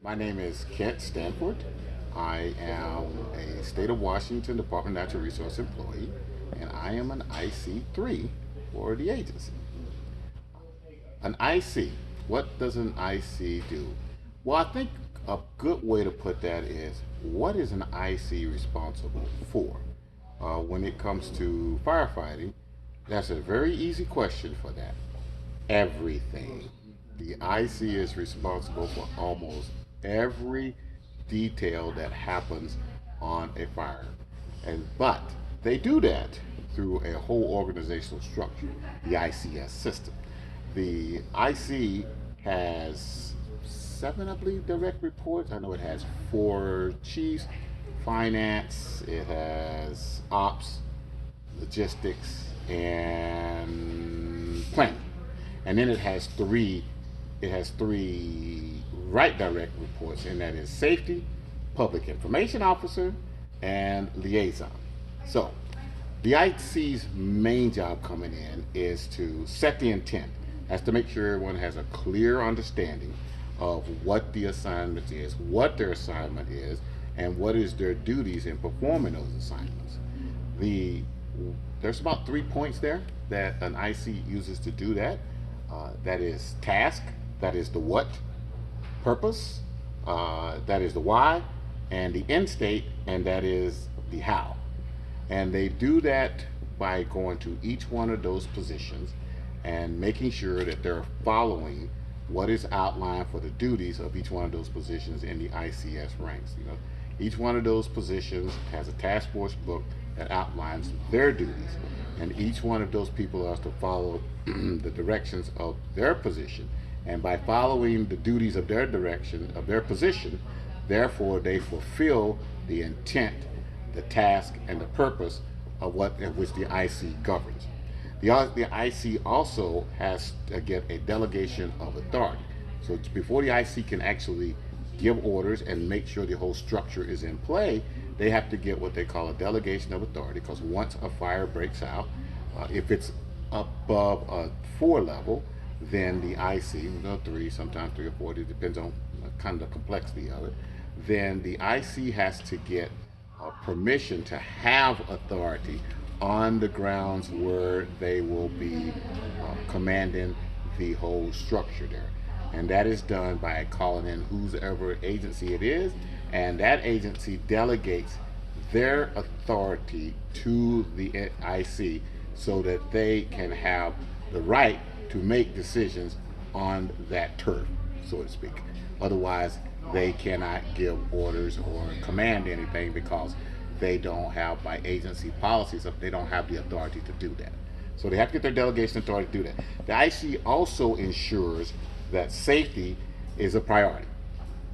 My name is Kent Stanford. I am a State of Washington Department of Natural Resource employee, and I am an IC3 for the agency. An IC, what does an IC do? Well, I think a good way to put that is what is an IC responsible for? When it comes to firefighting, that's a very easy question for that. Everything. The IC is responsible for almost every detail that happens on a fire. But they do that through a whole organizational structure, the ICS system. The IC has seven, I believe, direct reports. I know it has four chiefs, finance, it has ops, logistics, and planning. And then it has three right direct reports, and that is safety, public information officer, and liaison. So the IC's main job coming in is to set the intent, has to make sure everyone has a clear understanding of what the assignment is, what their assignment is, and what is their duties in performing those assignments. The there's about 3 points there that an IC uses to do that. That is task, that is the what, purpose, that is the why, and the end state, and that is the how. And they do that by going to each one of those positions and making sure that they're following what is outlined for the duties of each one of those positions in the ICS ranks. Each one of those positions has a task force book that outlines their duties, and each one of those people has to follow the directions of their position. And by following the duties of their direction, of their position, therefore they fulfill the intent, the task, and the purpose of what in which the IC governs. The IC also has to get a delegation of authority. So before the IC can actually give orders and make sure the whole structure is in play, they have to get what they call a delegation of authority, because once a fire breaks out, if it's above a 4 level, then the IC, 3, sometimes 3 or 4, it depends on kind of the complexity of it, then the IC has to get permission to have authority on the grounds where they will be commanding the whole structure there. And that is done by calling in whoever agency it is, and that agency delegates their authority to the IC so that they can have the right to make decisions on that turf, so to speak. Otherwise, they cannot give orders or command anything because they don't have, by agency policies, they don't have the authority to do that. So they have to get their delegation authority to do that. The IC also ensures that safety is a priority.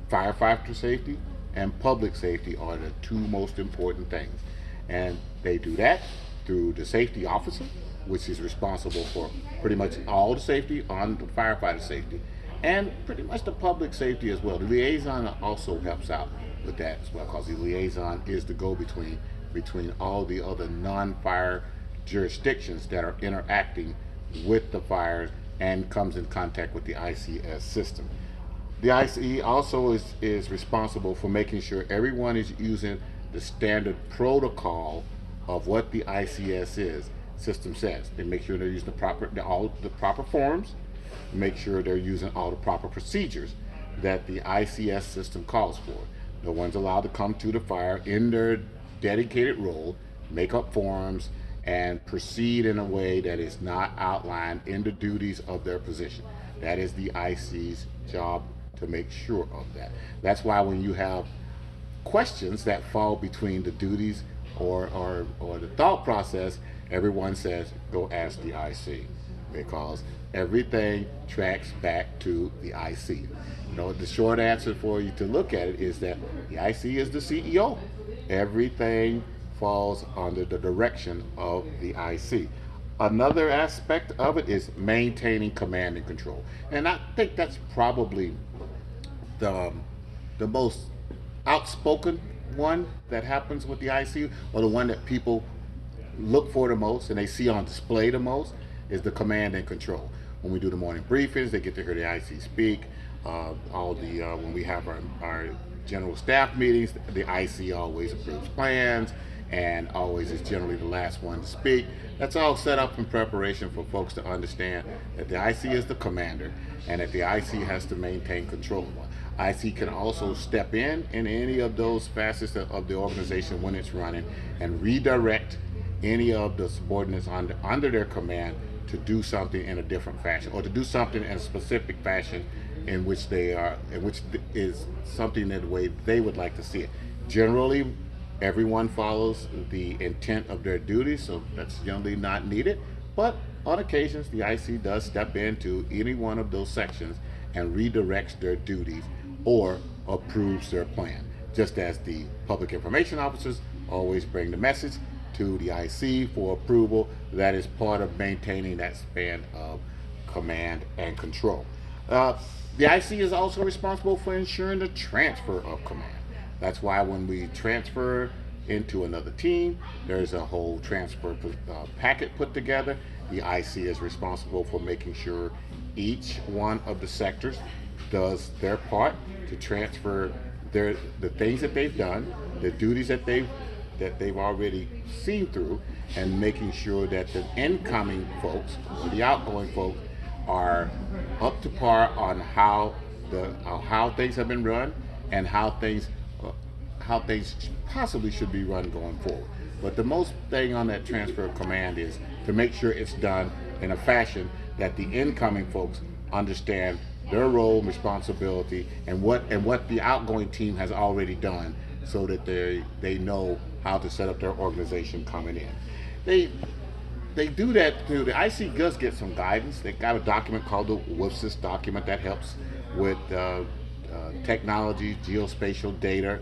Firefighter safety and public safety are the two most important things. And they do that through the safety officer, which is responsible for pretty much all the safety on the firefighter safety, and pretty much the public safety as well. The liaison also helps out with that as well, because the liaison is the go-between between all the other non-fire jurisdictions that are interacting with the fires and comes in contact with the ICS system. The ICE also is responsible for making sure everyone is using the standard protocol of what the ICS system says. They make sure they're using all the proper forms, make sure they're using all the proper procedures that the ICS system calls for. No one's allowed to come to the fire in their dedicated role, make up forms, and proceed in a way that is not outlined in the duties of their position. That is the IC's job to make sure of that. That's why when you have questions that fall between the duties or the thought process, everyone says, go ask the IC, because everything tracks back to the IC. The short answer for you to look at it is that the IC is the CEO. Everything falls under the direction of the IC. Another aspect of it is maintaining command and control. And I think that's probably the most outspoken one that happens with the IC, or the one that people look for the most and they see on display the most, is the command and control. When we do the morning briefings, they get to hear the IC speak. All the when we have our general staff meetings, the IC always approves plans and always is generally the last one to speak. That's all set up in preparation for folks to understand that the IC is the commander and that the IC has to maintain control. IC can also step in any of those facets of the organization when it's running and redirect any of the subordinates under their command to do something in a different fashion or to do something in a specific fashion in which is something in the way they would like to see it. Generally, everyone follows the intent of their duties, so that's generally not needed. But on occasions, the IC does step into any one of those sections and redirects their duties or approves their plan. Just as the public information officers always bring the message to the IC for approval, that is part of maintaining that span of command and control. The IC is also responsible for ensuring the transfer of command. That's why when we transfer into another team, there's a whole transfer packet put together. The IC is responsible for making sure each one of the sectors does their part to transfer the things that they've done, the duties that they've already seen through, and making sure that the incoming folks or the outgoing folks are up to par on how things have been run and how things possibly should be run going forward. But the most thing on that transfer of command is to make sure it's done in a fashion that the incoming folks understand their role and responsibility and what the outgoing team has already done, so that they know how to set up their organization coming in. They do that through the IC does get some guidance. They got a document called the WIFSIS document that helps with technology, geospatial data.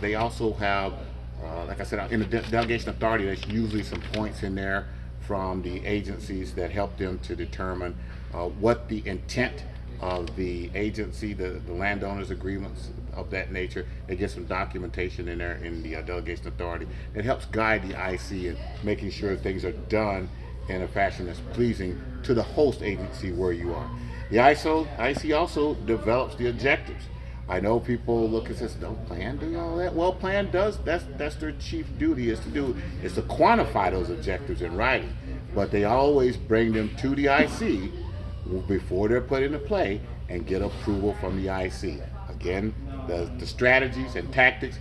They also have, like I said, in the delegation authority, there's usually some points in there from the agencies that help them to determine what the intent of the agency, the landowners agreements of that nature. They get some documentation in there in the delegation authority that helps guide the IC in making sure things are done in a fashion that's pleasing to the host agency where you are. The IC also develops the objectives. I know people look and says, "No, plan do all that." Well, plan does. That's their chief duty is to quantify those objectives in writing. But they always bring them to the IC before they're put into play and get approval from the IC. Again, the strategies and tactics,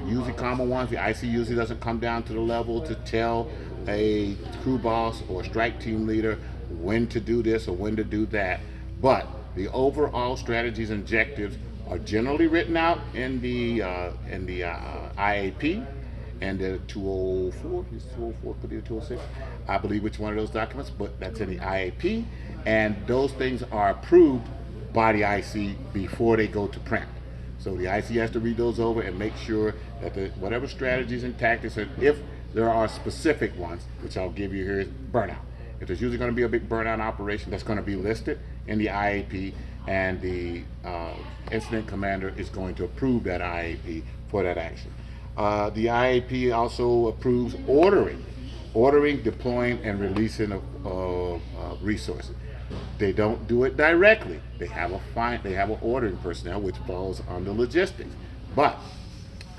usually common ones. The IC usually doesn't come down to the level to tell a crew boss or strike team leader when to do this or when to do that. But the overall strategies and objectives are generally written out in the IAP and the 204. Is 204 could be the 206? I believe which one of those documents, but that's in the IAP, and those things are approved by the IC before they go to print. So the IC has to read those over and make sure that whatever strategies and tactics, if there are specific ones, which I'll give you here, is burnout. If there's usually going to be a big burnout operation, that's going to be listed in the IAP, and the incident commander is going to approve that IAP for that action. The IAP also approves ordering, deploying, and releasing of resources. They don't do it directly. They have an ordering personnel which falls under logistics. But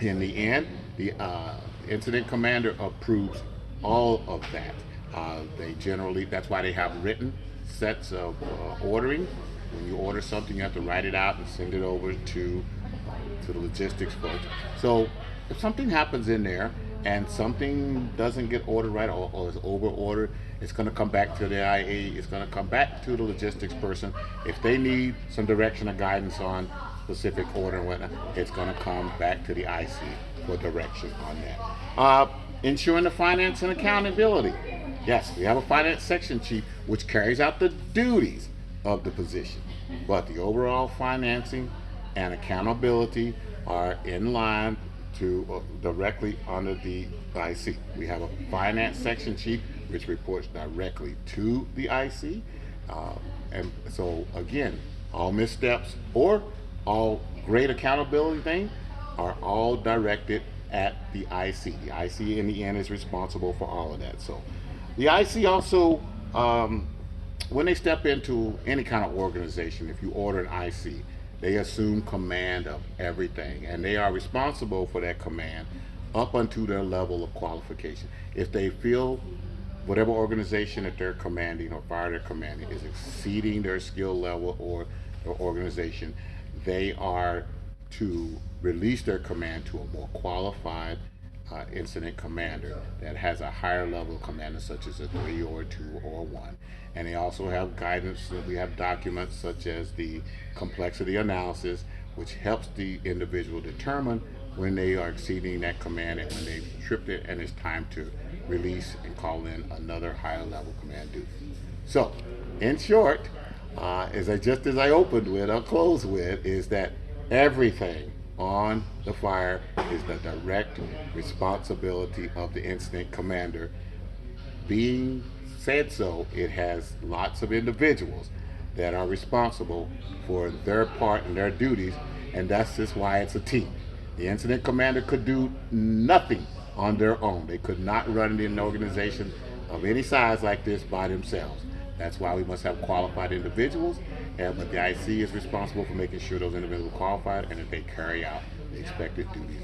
in the end, the incident commander approves all of that. That's why they have written sets of ordering. When you order something, you have to write it out and send it over to the logistics folks. So if something happens in there and something doesn't get ordered right or is over ordered, it's going to come back to the IA, it's going to come back to the logistics person. If they need some direction or guidance on specific order and whatnot, it's going to come back to the IC for direction on that. Ensuring the finance and accountability. Yes, we have a finance section chief which carries out the duties of the position, but the overall financing and accountability are in line to directly under the IC. We have a finance section chief which reports directly to the IC, and so again, all missteps or all great accountability things are all directed at the IC. The IC in the end is responsible for all of that. So the IC also when they step into any kind of organization, if you order an IC, they assume command of everything, and they are responsible for that command up unto their level of qualification. If they feel whatever organization that they're commanding or fire they're commanding is exceeding their skill level or their organization, they are to release their command to a more qualified incident commander that has a higher level commander, such as a 3 or a 2 or a 1. And they also have guidance. We have documents such as the complexity analysis, which helps the individual determine when they are exceeding that command and when they've tripped it and it's time to release and call in another higher level command duty. So, in short, as I opened with, I'll close with, is that everything on the fire is the direct responsibility of the incident commander. Being said so, it has lots of individuals that are responsible for their part and their duties, and that's just why it's a team. The incident commander could do nothing on their own. They could not run an organization of any size like this by themselves. That's why we must have qualified individuals, but the IC is responsible for making sure those individuals are qualified and that they carry out the expected duties